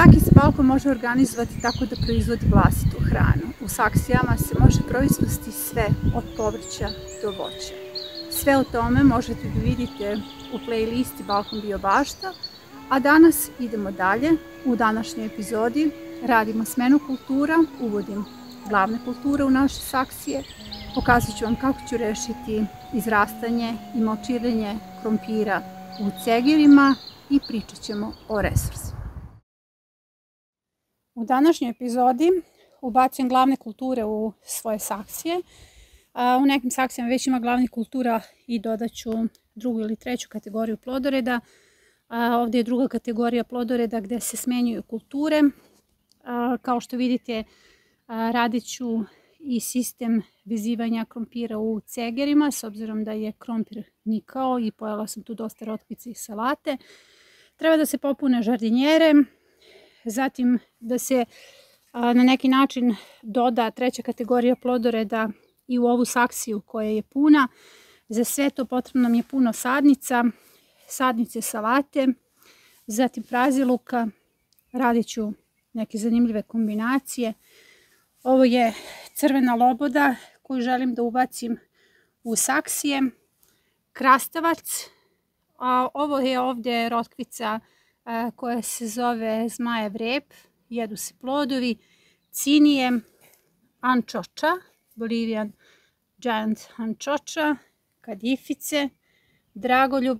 Svaki se balkon može organizovati tako da proizvodi vlastitu hranu. U saksijama se može proizvesti sve od povrća do voća. Sve o tome možete da vidite u playlisti Balkon Bio Bašta, a danas idemo dalje. U današnjoj epizodi radimo smenu kultura, uvodim glavne kulture u naše saksije, pokazat ću vam kako ću rešiti izrastanje i močiranje krompira u cegirima i pričat ćemo o resursima. U današnjoj epizodi ubacujem glavne kulture u svoje saksije. U nekim saksijama već ima glavnih kultura i dodat ću drugu ili treću kategoriju plodoreda. Ovdje je druga kategorija plodoreda gdje se smenjuju kulture. Kao što vidite, radit ću i sistem vezivanja krompira u cegerima, s obzirom da je krompir nikao i pojela sam tu dosta rotkvice i salate. Treba da se popune žardinjere, zatim da se na neki način doda treća kategorija plodoreda i u ovu saksiju koja je puna. Za sve to potrebno nam je puno sadnica, sadnice salate, zatim praziluka, radit ću neke zanimljive kombinacije. Ovo je crvena loboda koju želim da ubacim u saksije, krastavac, a ovo je ovdje rotkvica koja se zove zmajev rep, jedu se plodovi, cinije, ančoča, Bolivian giant ančoča, kadifice, dragoljub,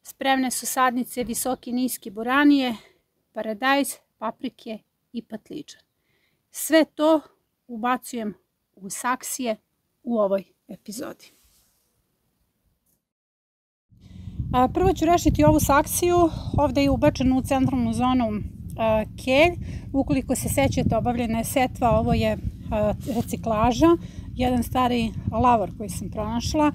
spremne su sadnice visoki i niski boranije, paradajz, paprike i patliđan. Sve to ubacujem u saksije u ovoj epizodi. Prvo ću rešiti ovu saksiju. Ovdje je ubačeno u centralnu zonu kelj. Ukoliko se sećate, obavljena je setva, ovo je reciklaža. Jedan stari lavor koji sam pronašla.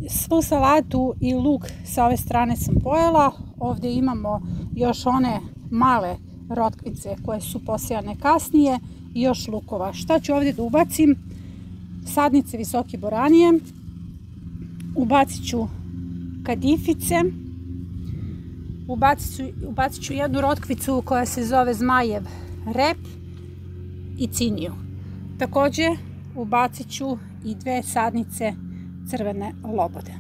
Svu salatu i luk sa ove strane sam pojela. Ovdje imamo još one male rotkvice koje su posejane kasnije i još lukova. Šta ću ovdje da ubacim? Sadnice visoke boranije. Ubacit ću kadifice. Ubacit ću jednu rotkvicu koja se zove zmajev rep i ciniju. Također ubacit ću i dve sadnice crvene lobode.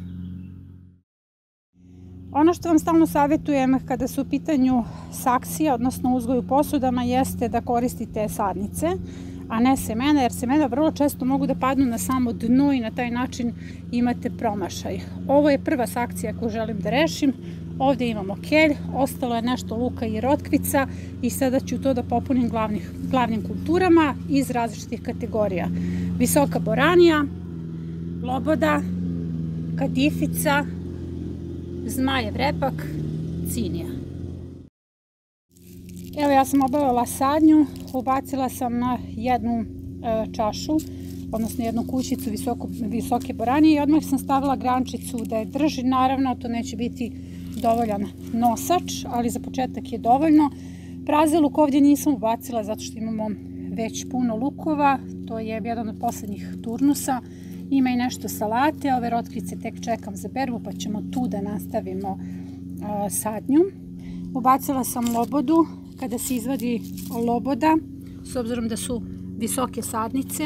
Ono što vam stalno savjetujem kada su u pitanju saksije, odnosno uzgoj u posudama, jeste da koristite sadnice, a ne semena, jer semena vrlo često mogu da padnu na samo dno i na taj način imate promašaj. Ovo je prva saksija koju želim da rešim. Ovdje imamo kelj, ostalo je nešto luka i rotkvica i sada ću to da popunim glavnim kulturama iz različitih kategorija. Visoka boranija, loboda, kadifica, zmajev repak, cinija. Evo, ja sam obavila sadnju, ubacila sam na jednu čašu, odnosno jednu kućicu visoke boranije i odmah sam stavila grančicu da je drži. Naravno, to neće biti dovoljan nosač, ali za početak je dovoljno. Praziluk ovdje nisam ubacila zato što imamo već puno lukova, to je jedan od posljednjih turnusa. Ima i nešto salate, ove rotkvice tek čekam za berbu pa ćemo tu da nastavimo sadnju. Ubacila sam lobodu. Kada se izvadi loboda, s obzirom da su visoke sadnice,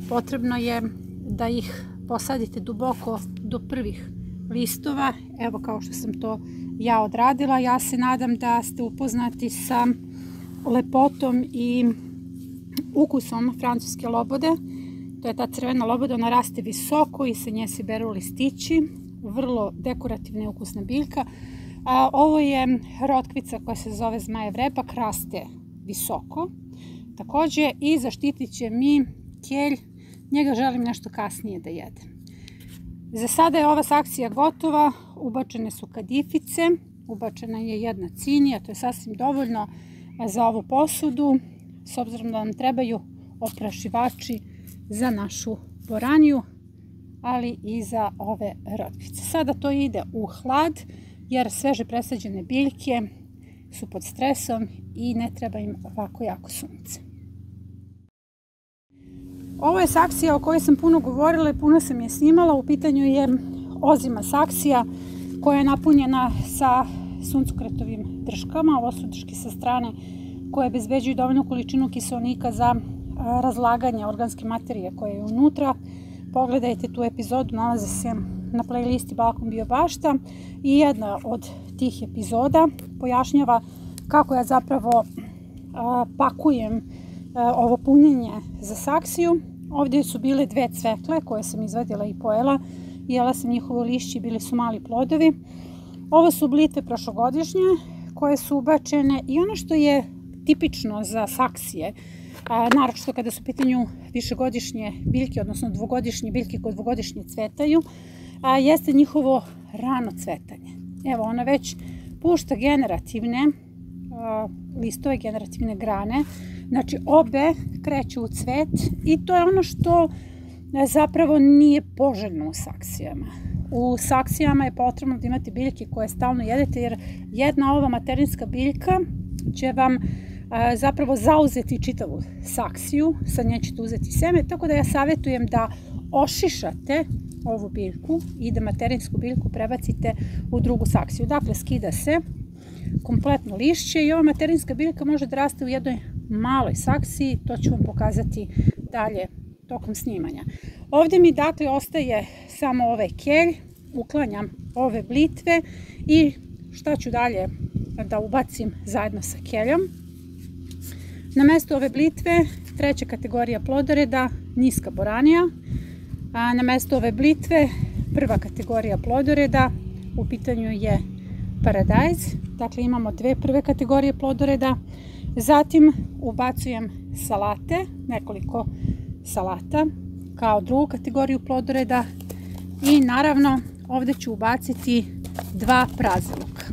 potrebno je da ih posadite duboko do prvih listova. Evo kao što sam to ja odradila. Ja se nadam da ste upoznati sa lepotom i ukusom francuske lobode. To je ta crvena loboda, ona raste visoko i sa nje se beru listići. Vrlo dekorativna i ukusna biljka. Ovo je rotkvica koja se zove zmajev repak, raste visoko. Također i zaštitit će mi kelj, njega želim nešto kasnije da jedem. Za sada je ova saksija gotova, ubačene su kadifice, ubačena je jedna cinija, to je sasvim dovoljno za ovu posudu, s obzirom da nam trebaju oprašivači za našu boraniju, ali i za ove rotkvice. Sada to ide u hlad, jer sveže presađene biljke su pod stresom i ne treba im ovako jako sunce. Ovo je saksija o kojoj sam puno govorila i puno sam je snimala. U pitanju je ozima saksija koja je napunjena sa suncokretovim drškama. Ovo su drške sa strane koje obezbeđuju dovoljnu količinu kiseonika za razlaganje organske materije koje je unutra. Pogledajte tu epizodu, nalazi se na playlisti Balkon Bio Bašta i jedna od tih epizoda pojašnjava kako ja zapravo pakujem ovo punjenje za saksiju. Ovdje su bile 2 cvekle koje sam izvadila i pojela. Jela sam njihovo lišće, bili su mali plodovi. Ovo su blitve prošlogodišnje koje su ubačene i ono što je tipično za saksije, naročito kada su u pitanju višegodišnje biljke, odnosno dvogodišnje biljke koje dvogodišnje cvetaju, jeste njihovo rano cvetanje. Evo, ona već pušta generativne listove, generativne grane, znači obe kreću u cvet i to je ono što zapravo nije poželjno u saksijama. U saksijama je potrebno da imate biljke koje stalno jedete, jer jedna ova materinska biljka će vam zapravo zauzeti čitavu saksiju, sad nje ćete uzeti seme, tako da ja savjetujem da ošišate ovu biljku i da materinsku biljku prebacite u drugu saksiju. Dakle, skida se kompletno lišće i ova materinska biljka može da raste u jednoj maloj saksiji, to ću vam pokazati dalje tokom snimanja. Ovdje mi dakle ostaje samo ovaj kelj, uklanjam ove blitve i šta ću dalje da ubacim zajedno sa keljom. Na mesto ove blitve 3. kategorija plodoreda, niska boranija. Na mesto ove blitve 1. kategorija plodoreda, u pitanju je paradajz. Dakle, imamo 2 prve kategorije plodoreda. Zatim ubacujem salate, nekoliko salata kao drugu kategoriju plodoreda i naravno ovdje ću ubaciti 2 praziluka.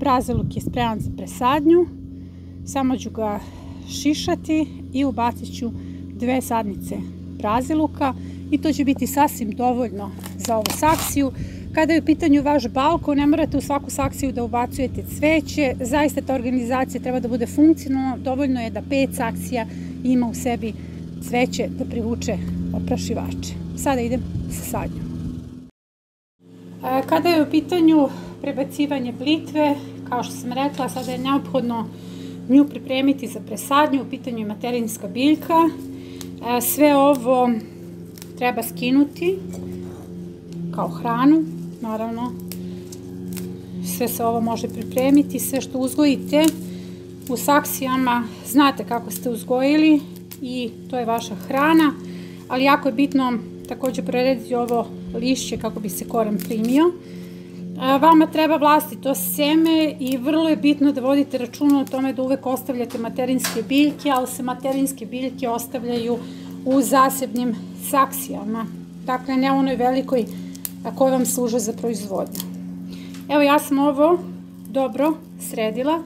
Praziluk je spreman za presadnju, samo ću ga šišati i ubacit ću 2 sadnice praziluka i to će biti sasvim dovoljno za ovu saksiju. Kada je u pitanju vaš balkon, ne morate u svaku saksiju da ubacujete cveće, zaista ta organizacija treba da bude funkcionalna, dovoljno je da 5 saksija ima u sebi cveće da privuče oprašivače. Sada idem sa sadnjom. Kada je u pitanju prebacivanje blitve, kao što sam rekla, sada je neophodno nju pripremiti za presadnju, u pitanju je materinska biljka. Sve ovo treba skinuti kao hranu, naravno. Sve se ovo može pripremiti, sve što uzgojite u saksijama, znate kako ste uzgojili i to je vaša hrana, ali jako je bitno također prerediti ovo lišće kako bi se koren primio. Vama treba vlastito seme i vrlo je bitno da vodite računa o tome da uvek ostavljate materinske biljke, ali se materinske biljke ostavljaju u zasebnim saksijama. Dakle, ne u onoj velikoj koje vam služe za proizvodnju. Evo, ja sam ovo dobro sredila.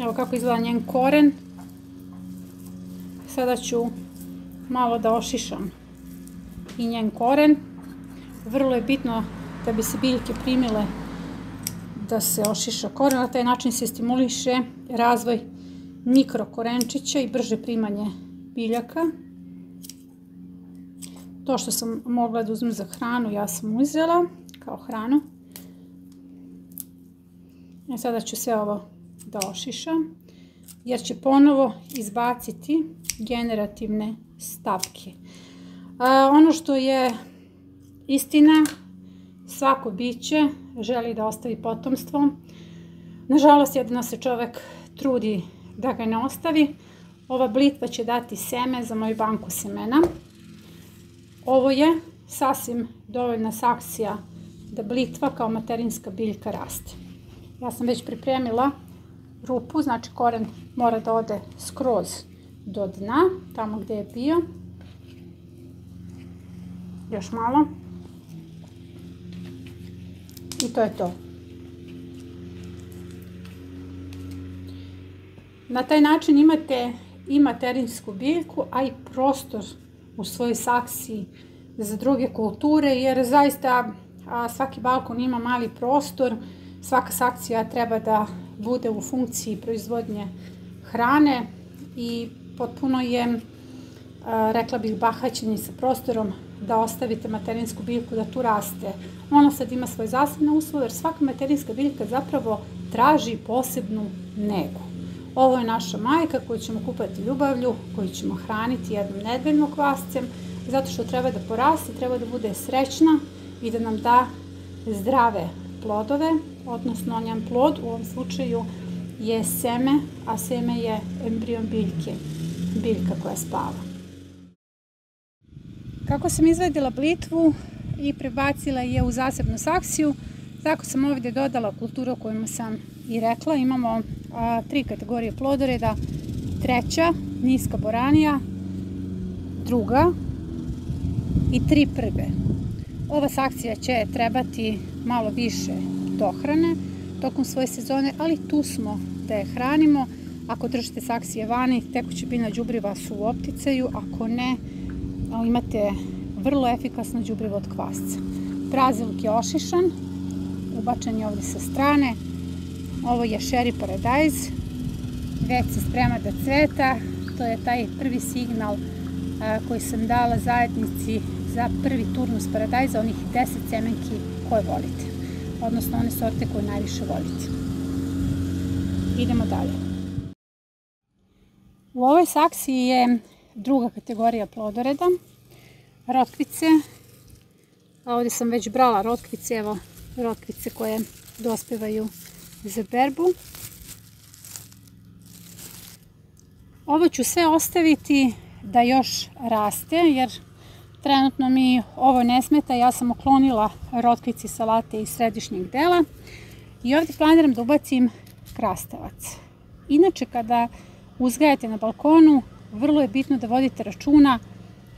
Evo kako izgleda njen koren. Sada ću malo da ošišam i njen koren. Vrlo je bitno da bi se biljke primile da se ošiša koren. Na taj način se stimuliše razvoj mikrokorenčića i brže primanje biljaka. To što sam mogla da uzmem za hranu, ja sam uzela kao hranu. Sada ću sve ovo da ošišam, jer će ponovo izbaciti generativne stavke. Ono što je istina, svako biće želi da ostavi potomstvo. Nažalost, jedino se čovek trudi da ga ne ostavi. Ova blitva će dati seme za moju banku semena. Ovo je sasvim dovoljna saksija da blitva kao materinska biljka raste. Ja sam već pripremila rupu, znači koren mora da ode skroz do dna, tamo gdje je bio. Još malo. I to je to. Na taj način imate i materinsku biljku, a i prostor u svojoj saksiji za druge kulture, jer zaista svaki balkon ima mali prostor, svaka saksija treba da bude u funkciji proizvodnje hrane i potpuno je, rekla bih, bahaćenje sa prostorom da ostavite materinsku biljku da tu raste. Ona sad ima svoje zasebne uslove jer svaka materinska biljka zapravo traži posebnu negu. Ovo je naša majka koju ćemo kupati ljubavlju, koju ćemo hraniti jednom nedeljno kvascem, zato što treba da poraste, treba da bude srećna i da nam da zdrave plodove, odnosno njen plod u ovom slučaju je seme, a seme je embrion biljke, biljka koja spava. Kako sam izvadila blitvu i prebacila je u zasebnu saksiju, tako sam ovdje dodala kulturu o kojima sam i rekla. Imamo 3 kategorije plodoreda. Treća, niska boranija, druga i 3 prve. Ova sakcija će trebati malo više dohrane tokom svoje sezone, ali tu smo da je hranimo. Ako držite saksije vani, tekuća biljna đubriva su u opticaju, ako ne, imate vrlo efikasno đubrivo od kvasca. Praziluk je ošišan, ubačen je ovdje sa strane. Ovo je Cherry Paradise, već se sprema da cveta. To je taj prvi signal koji sam dala zajednici za prvi turnus paradajza, onih 10 semenki koje volite, odnosno one sorte koje najviše volite. Idemo dalje. U ovoj saksiji je druga kategorija plodoreda, rotkvice. A ovdje sam već brala rotkvice, evo rotkvice koje dospevaju za berbu. Ovo ću sve ostaviti da još raste, jer trenutno mi ovo ne smeta. Ja sam uklonila rotkvici salate iz središnjeg dela i ovdje planiram da ubacim krastavac. Inače, kada uzgajate na balkonu, vrlo je bitno da vodite računa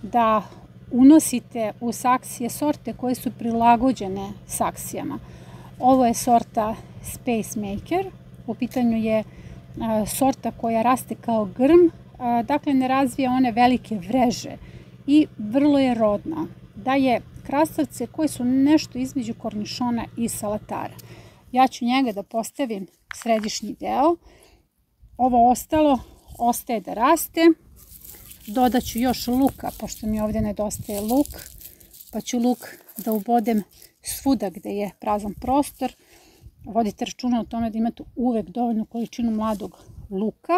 da unosite u saksije sorte koje su prilagođene saksijama. Ovo je sorta Space Maker. U pitanju je sorta koja raste kao grm, dakle ne razvija one velike vreže i vrlo je rodna. Daje krastavce koji su nešto između kornišona i salatara. Ja ću njega da postavim središnji deo. Ovo ostalo ostaje da raste. Dodat ću još luka, pošto mi ovdje nedostaje luk, pa ću luk da ubodem svuda gdje je prazan prostor. Vodite računa o tome da imate uvek dovoljnu količinu mladog luka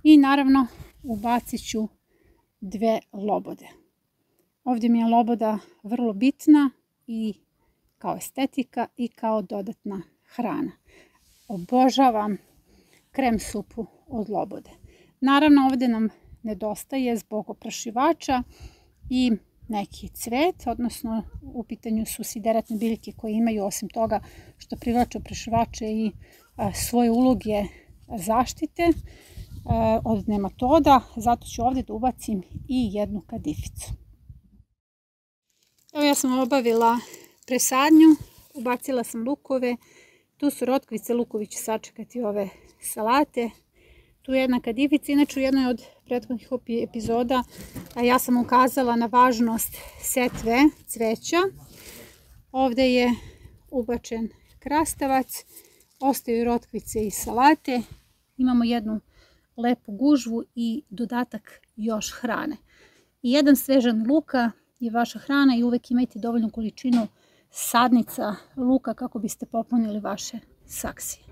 i naravno ubacit ću 2 lobode. Ovdje mi je loboda vrlo bitna i kao estetika i kao dodatna hrana. Obožavam krem supu od lobode. Naravno ovdje nam nedostaje zbog oprašivača i neki cvet, odnosno u pitanju su sideratne biljke koje imaju osim toga što privlače oprašivače i svoje uloge zaštite od nematoda, zato ću ovdje da ubacim i jednu kadificu. Evo ja sam obavila presadnju, ubacila sam lukove, tu su rotkvice, lukovi će sačekati ove salate. Tu je jedna kadifica, inače u jednoj od prethodnih epizoda ja sam ukazala na važnost setve cveća. Ovdje je ubačen krastavac, ostaju rotkvice i salate. Imamo jednu lepu gužvu i dodatak još hrane. I jedan svežan luka je vaša hrana i uvek imajte dovoljnu količinu sadnica luka kako biste popunili vaše saksije.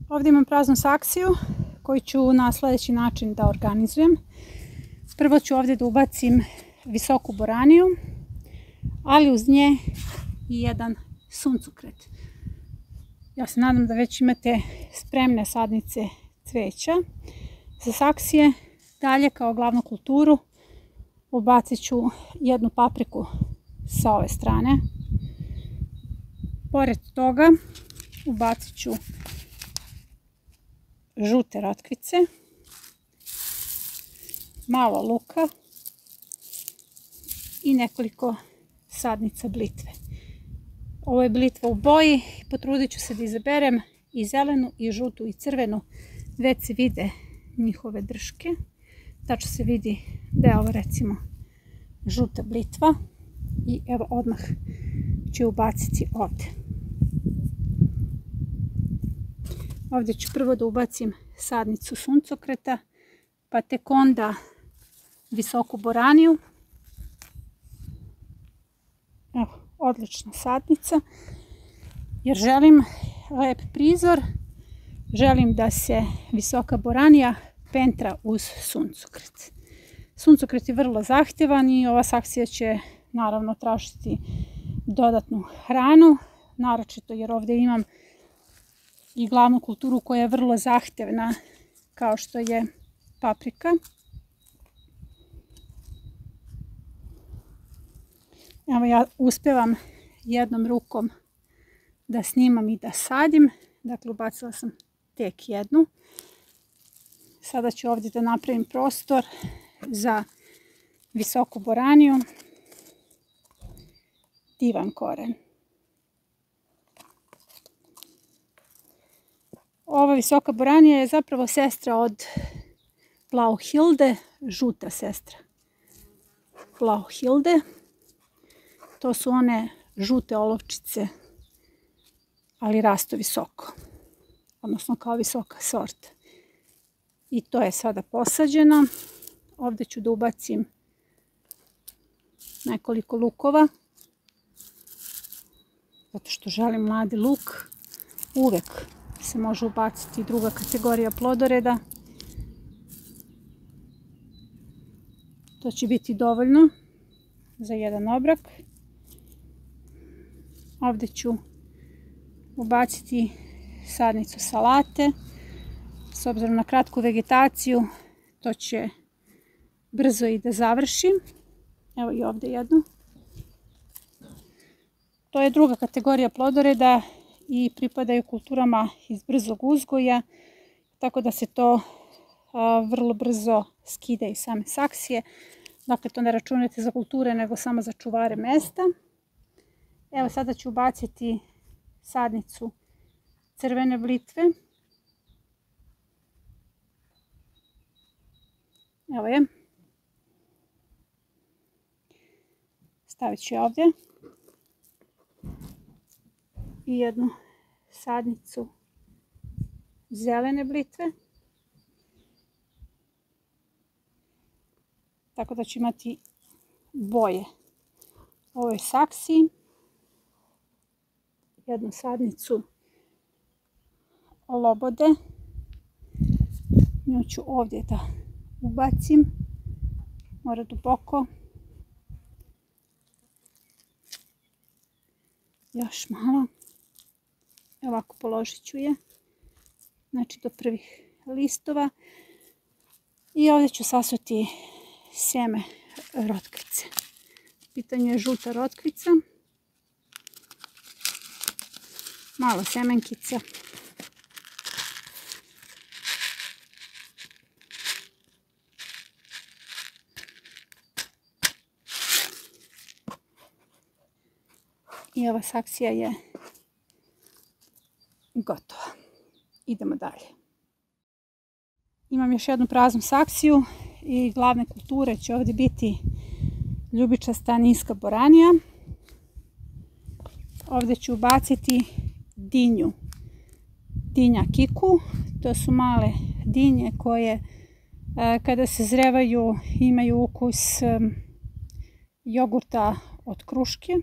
Ovdje imam praznu saksiju koju ću na sljedeći način da organizujem. Prvo ću ovdje da ubacim visoku boraniju, ali uz nje i jedan suncokret. Ja se nadam da već imate spremne sadnice cveća za saksije. Dalje kao glavnu kulturu ubacit ću jednu papriku sa ove strane. Pored toga ubacit ću žute rotkvice, malo luka i nekoliko sadnica blitve. Ovo je blitva u boji, potrudit ću se da izaberem i zelenu i žutu i crvenu, već se vide njihove drške. Tačno se vidi da je ovo recimo žuta blitva i evo odmah ću je ubaciti ovdje. Ovdje ću prvo da ubacim sadnicu suncokreta, pa tek onda visoku boraniju. Evo, odlična sadnica. Jer želim lep prizor, želim da se visoka boranija pentra uz suncokret. Suncokret je vrlo zahtjevan i ova saksija će naravno tražiti dodatnu hranu, naročito jer ovdje imam i glavnu kulturu koja je vrlo zahtjevna, kao što je paprika. Evo, ja uspijevam jednom rukom da snimam i da sadim. Dakle, ubacila sam tek jednu. Sada ću ovdje da napravim prostor za visoku boraniju. Divan koren. Ova visoka boranija je zapravo sestra od Blauhilde, žuta sestra Blauhilde. To su one žute olovčice, ali rastu visoko, odnosno kao visoka sorta. I to je sada posađeno. Ovdje ću da ubacim nekoliko lukova, zato što želim mladi luk. Uvek se može ubaciti druga kategorija plodoreda. To će biti dovoljno za jedan obrok. Ovdje ću ubaciti sadnicu salate. S obzirom na kratku vegetaciju, to će brzo i da završim. Evo i ovdje jednu. To je druga kategorija plodoreda i pripadaju kulturama iz brzog uzgoja, tako da se to vrlo brzo skida iz same saksije. Dakle, to ne računajte za kulture, nego samo za čuvare mesta. Evo, sada ću ubaciti sadnicu crvene blitve. Evo je. Stavit ću je ovdje. I jednu sadnicu zelene blitve. Tako da ću imati boje u ovoj saksiji. Jednu sadnicu lobode. Nju ću ovdje da ubacim. Mora duboko. Još malo. Ovako položit ću je. Znači do prvih listova. I ovdje ću sasuti sjeme rotkvice. U pitanju je žuta rotkvica. Malo sjemenkica. I ova saksija je gotova. Idemo dalje. Imam još jednu praznu saksiju i glavne kulture će ovdje biti ljubičasta niska boranija. Ovdje ću ubaciti dinju. Dinja kiku. To su male dinje koje kada se zrevaju imaju ukus jogurta od kruške.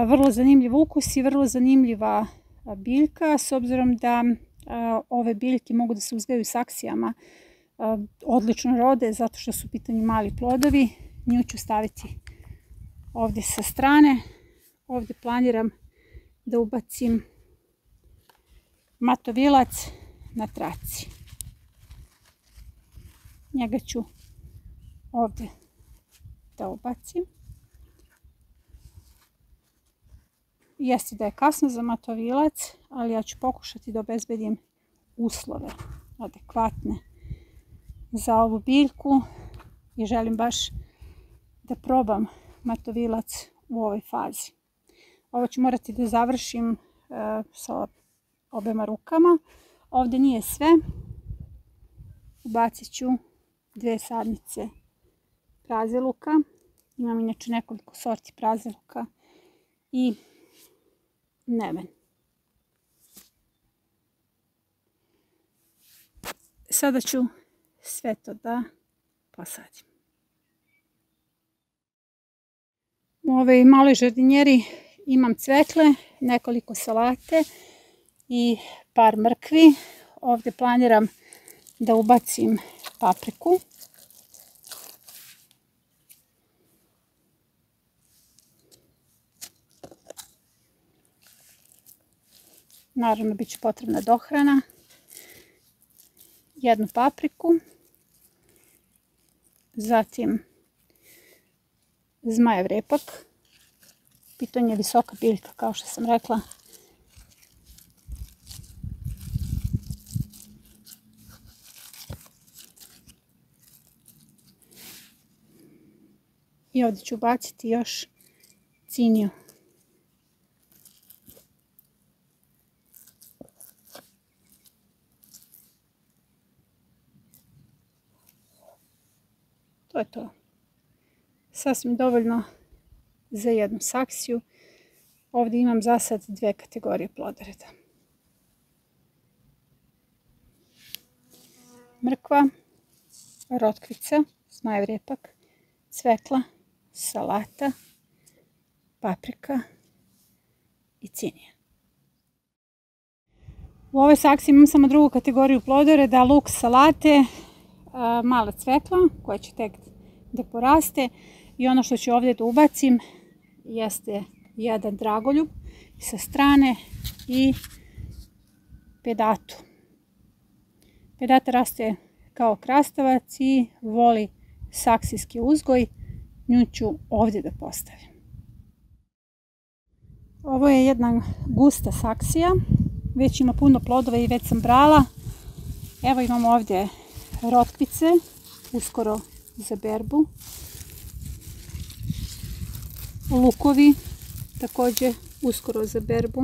Vrlo zanimljiv ukus i vrlo zanimljiva biljka, s obzirom da ove biljke mogu da se uzgajaju saksijama. Odlično rode zato što su u pitanju mali plodovi. Nju ću staviti ovdje sa strane. Ovdje planiram da ubacim matovilac na traci. Njega ću ovdje da ubacim. Jeste da je kasno za matovilac, ali ja ću pokušati da obezbedim uslove adekvatne za ovu biljku i želim baš da probam matovilac u ovoj fazi. Ovo ću morati da završim sa obema rukama. Ovdje nije sve. Ubacit ću 2 sadnice praziluka. Imam inače nekoliko sorti praziluka i neven. Sada ću sve to da posadim. ovoj maloj žardinjeri imam cvekle, nekoliko salate i par mrkvi. Ovdje planiram da ubacim papriku. Naravno, bit će potrebna dohrana. Jednu papriku. Zatim zmajev repak. Piton je visoka biljka, kao što sam rekla. I ovdje ću baciti još ciniju. To je to. Sasvim dovoljno za jednu saksiju. Ovdje imam za sad 2 kategorije plodoreda. Mrkva, rotkvica, zmajev repak, cvekla, salata, paprika i cinija. U ovoj saksiji imam samo drugu kategoriju plodoreda, luk, salate, mala cvekla koja će tek da poraste i ono što ću ovdje da ubacim jeste jedan dragoljub sa strane i pedatu. Pedata raste kao krastavac i voli saksijski uzgoj. Nju ću ovdje da postavim. Ovo je jedna gusta saksija. Već ima puno plodova i već sam brala. Evo imamo ovdje rotkvice, uskoro za berbu. Lukovi, također uskoro za berbu.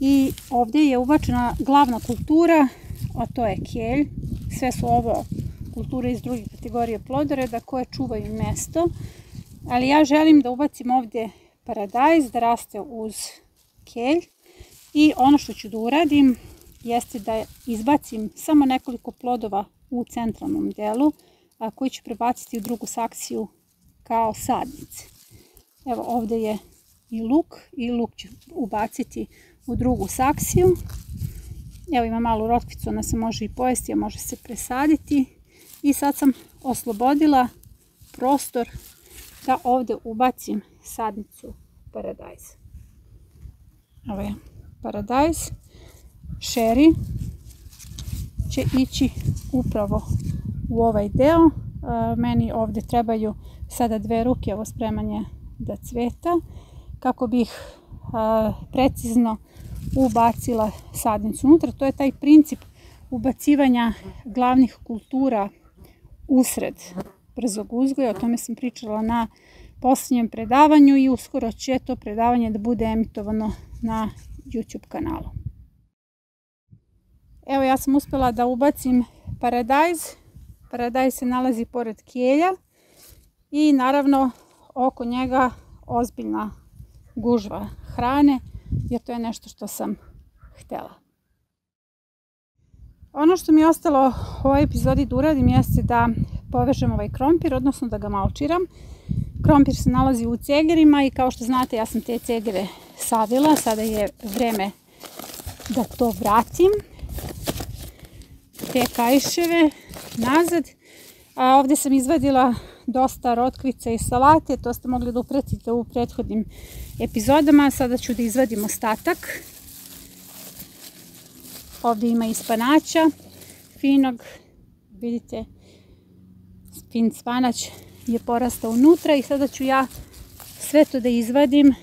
I ovdje je ubačena glavna kultura, a to je kelj. Sve su ovo kulture iz druge kategorije plodoreda koje čuvaju mjesto. Ali ja želim da ubacim ovdje paradajz, da raste uz kelj. I ono što ću da uradim jeste da izbacim samo nekoliko plodova u centralnom delu, a koji ću prebaciti u drugu saksiju kao sadnice. Evo ovdje je i luk ću ubaciti u drugu saksiju. Evo ima malu rotkvicu, ona se može i pojesti, a može se presaditi. I sad sam oslobodila prostor da ovdje ubacim sadnicu paradajza. Ovo je paradajz. Šeri će ići upravo u ovaj deo. Meni ovdje trebaju sada 2 ruke, ovo spremanje da cveta, kako bih precizno ubacila sadnicu unutra. To je taj princip ubacivanja glavnih kultura usred brzog uzgoja. O tome sam pričala na posljednjem predavanju i uskoro će to predavanje da bude emitovano na YouTube kanalu. Evo ja sam uspjela da ubacim paradajz. Paradajz se nalazi pored kelja i naravno oko njega ozbiljna gužva hrane, jer to je nešto što sam htjela. Ono što mi je ostalo u ovoj epizodi da uradim jeste da povežem ovaj krompir, odnosno da ga malčiram. Krompir se nalazi u cegerima i kao što znate ja sam te cegere sadila, sada je vreme da to vratim. Te kaiševe nazad. A ovdje sam izvadila dosta rotkvica i salate, to ste mogli da upratite u prethodnim epizodama. Sada ću da izvadim ostatak. Ovdje ima i spanaća finog, vidite, fin spanać je porastao unutra i sada ću ja sve to da izvadim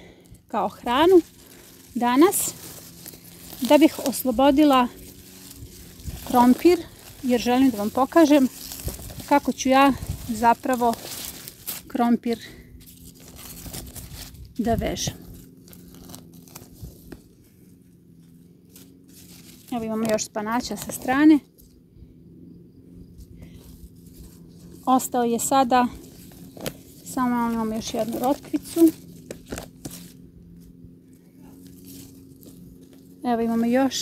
kao hranu danas, da bih oslobodila krompir, jer želim da vam pokažem kako ću ja zapravo krompir da vežem. Evo imamo još spanaća sa strane. Ostao je sada, samo imamo još jednu rotkvicu. Evo imamo još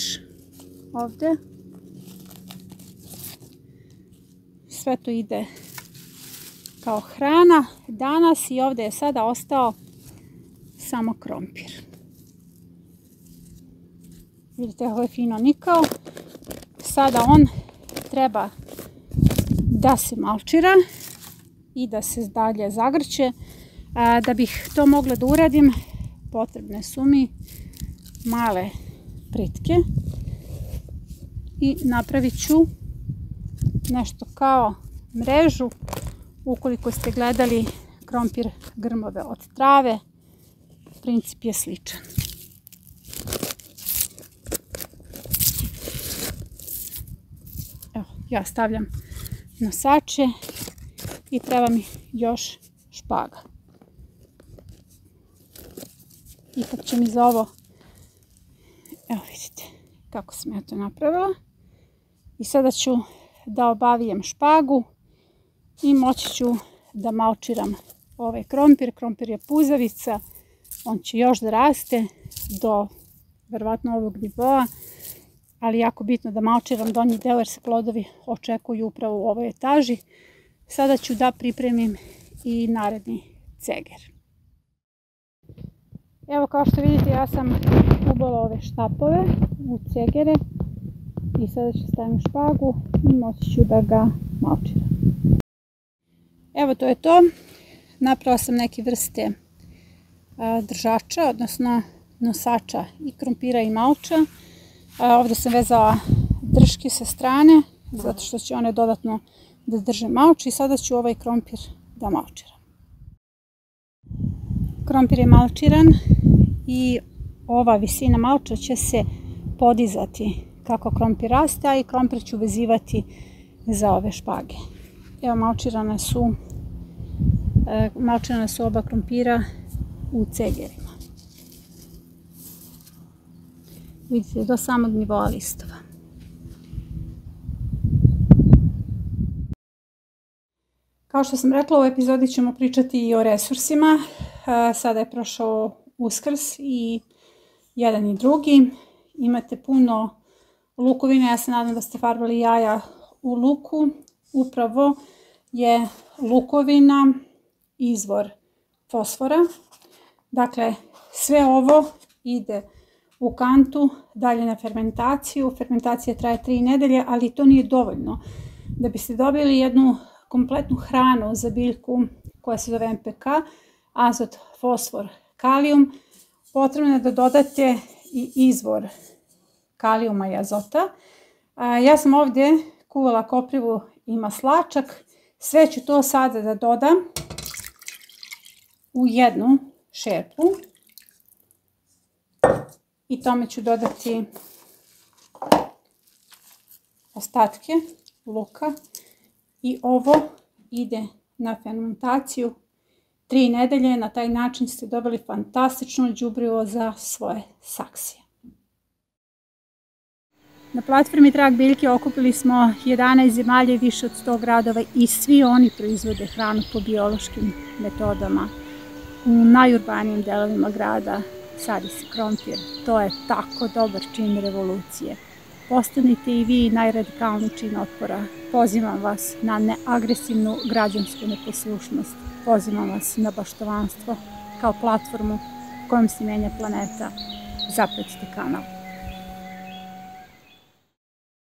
ovdje. Sve to ide kao hrana danas i ovdje je sada ostao samo krompir. Vidite, ovo je fino nikao. Sada on treba da se malčira i da se dalje zagrće. Da bih to mogla da uradim, potrebne su mi male pritke i napravit ću nešto kao mrežu. Ukoliko ste gledali krompir grmove od trave, princip je sličan. Evo, ja stavljam nosače i treba mi još špaga. Ipak će mi za ovo, evo vidite kako sam ja to napravila. I sada ću da obavijem špagu i moći ću da malčiram ovaj krompir. Krompir je puzavica, on će još da raste do verovatno ovog nivoa, ali jako bitno da malčiram donji deo jer se plodovi očekuju upravo u ovoj etaži. Sada ću da pripremim i naredni ceger. Evo, kao što vidite, ja sam ubala ove štapove u cegere i sada ću stavim špagu i moći ću da ga malčiram. Evo, to je to. Napravila sam neke vrste držača, odnosno nosača i krompira i malča. Ovdje sam vezala drške sa strane, zato što će one dodatno da drže malč i sada ću ovaj krompir da malčiram. Krompir je malčiran i ova visina malča će se podizati kako krompir raste, a i krompir ću vezivati za ove špage. Evo, malčirana su oba krompira u cegerima. Vidite, do samog nivoa listova. Kao što sam rekla, u ovoj epizodi ćemo pričati i o resursima. Sada je prošao Uskrs i jedan i drugi. Imate puno lukovine, ja se nadam da ste farbali jaja u luku. Upravo je lukovina izvor fosfora. Dakle, sve ovo ide u kantu dalje na fermentaciju. Fermentacija traje 3 nedelje, ali to nije dovoljno. Da biste dobili jednu kompletnu hranu za biljku koja se zove NPK, azot, fosfor, kalijum, potrebno je da dodate i izvor kalijuma i azota. Ja sam ovdje kuvala koprivu i maslačak. Sve ću to sada da dodam u jednu šerpu i tome ću dodati ostatke luka i ovo ide na fermentaciju 3 nedelje. Na taj način ste dobili fantastično đubrivo za svoje saksije. Na platformi Trag biljke okupili smo 11 zemalja i više od 100 gradova i svi oni proizvode hranu po biološkim metodama. U najurbanijim delovima grada sadi se krompir. To je tako dobar čin revolucije. Postanite i vi najradikalniji čin otpora. Pozivam vas na neagresivnu građansku neposlušnost. Pozivam vas na baštovanstvo kao platformu kojom se menja planeta. Zapratite kanal.